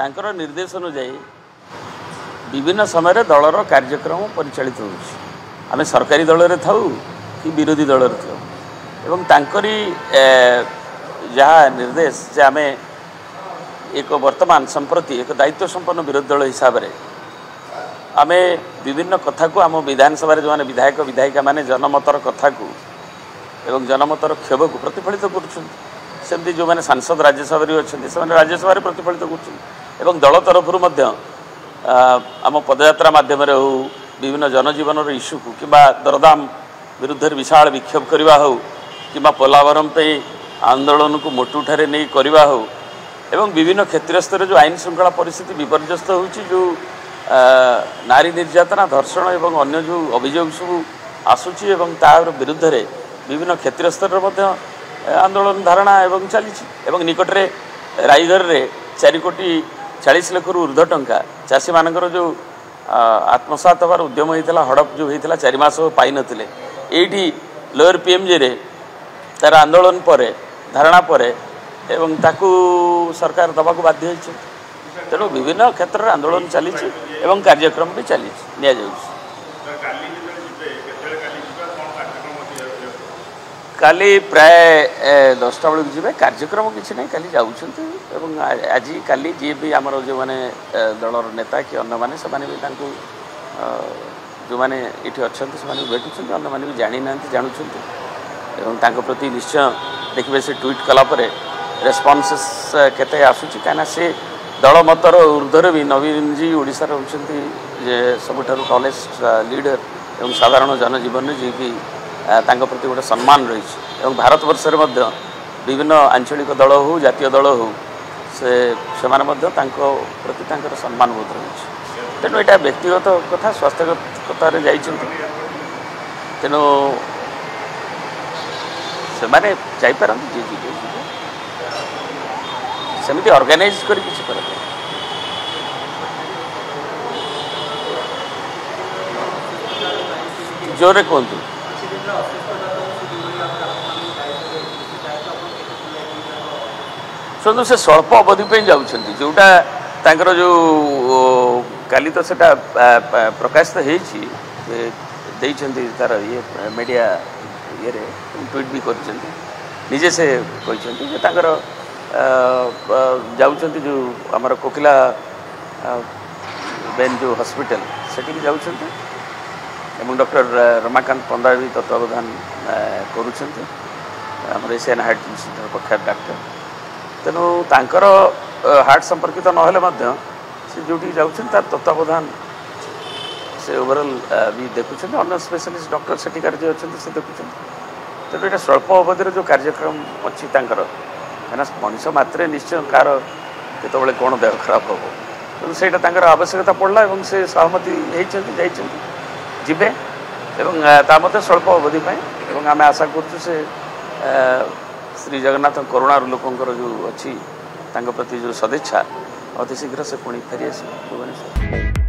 तांकर निर्देश अनुଯାयी विभिन्न समय दलर कार्यक्रम परिचालित होमें सरकारी दल में था कि विरोधी दल में था एवं तांकरी जहाँ निर्देश जे आम एक वर्तमान संप्रति एक दायित्व संपन्न विरोधी दल हिसाब से आम विभिन्न कथा को आम विधानसभा जो मैंने विधायक विधायिका माने जनमतर कथा को एवं जनमतर क्षोभ को प्रतिफलित करमती जो मैंने सांसद राज्यसभा अच्छा से राज्यसभा प्रतिफलित कर दल तरफ आम पदयात्रा मध्यम हो विभिन्न जनजीवन इश्यू को कि दरदाम विरुद्ध विशाल विक्षोभ करवा हो कि पोलावरम पे आंदोलन को मोटुठारे नहीं करवा हो एवं विभिन्न क्षेत्रीय स्तर जो आईन श्रृंखला परिस्थिति विपर्यस्त होची जो नारी निर्यातना धर्षण एवं अन्य जो अभियोग सब आसूची एवं तार विरुद्ध रे विभिन्न क्षेत्रीय स्तर आंदोलन धारणा एवं चली निकटरे रायगढ़ रे 4 कोटी 40 लाख ऊर्ध्व टंका चाषी मानकर जो आत्मसात हबार उद्यम होता हड़प जो होता 4 मास पाई नथिले एठी लोअर पीएमजे रे तार आंदोलन पर धारणा पर एवं ताकू सरकार दबा को बाध्य होइछ तेणु विभिन्न क्षेत्र में आंदोलन चली कार्यक्रम भी चली काली प्राय 10टा बेलू जी कार्यक्रम किसी ना काली जाऊँगी आज काली जी भी आमर जो मैंने दलर नेता कि अन्य मैंने से जो मैंने ये अच्छा से भेटुं अन्य मैंने भी जानी ना जानूँ प्रति निश्चय देखिए से ट्वीट कलापर रेस्पन्सेस केते आसूची कहीं से दल मतर ऊर्ध्वर भी नवीन जी ओडिशार होती सबुठारु टॉलेस्ट लीडर एवं साधारण जनजीवन जी कि प्रति गोटे सम्मान रही भारत वर्ष विभिन्न आंचलिक दल हो जातीय दल हो से प्रति सम्मान बहुत रही तेणु यहाँ व्यक्तिगत कथा स्वास्थ्यगत तेणु से मैंने जापारती जी जी सेमती ऑर्गेनाइज करी किसी कर जोरे कहतु शुणु से स्वल्प अवधि पे जाऊँच जोटा जो काली तो सेटा प्रकाशित होती तार ये मीडिया ये ट्वीट भी करजे से कहते जाऊँच जो आमर कोकिला बेन जो हॉस्पिटल सेठी भी जाऊँच डॉक्टर रमाकांत पंडा भी तत्वावधान कर एशियन हार्ट इंस्टीट्यूट प्रख्यात डाक्टर तेणु तांकर हार्ट संपर्कित नहेले से जो जाऊँ तार तत्वावधान से ओवरऑल भी देखुं अन्य स्पेशलिस्ट डॉक्टर सेठिकार जी अच्छा से देखुं तेणु यहाँ स्वल्प अवधि जो कार्यक्रम अच्छी कहीं मनीष मात्रे निश्चय कार केतबेले कौन देह खराब हम तेणु से आवश्यकता पड़ला और से सहमति जीवे स्वल्प अवधि आम आशा कर श्री जगन्नाथ करुणार लोकंर जो अच्छी प्रति जो सदिच्छा अति शीघ्र से पुणी फेरी आस भुवनेश्वर।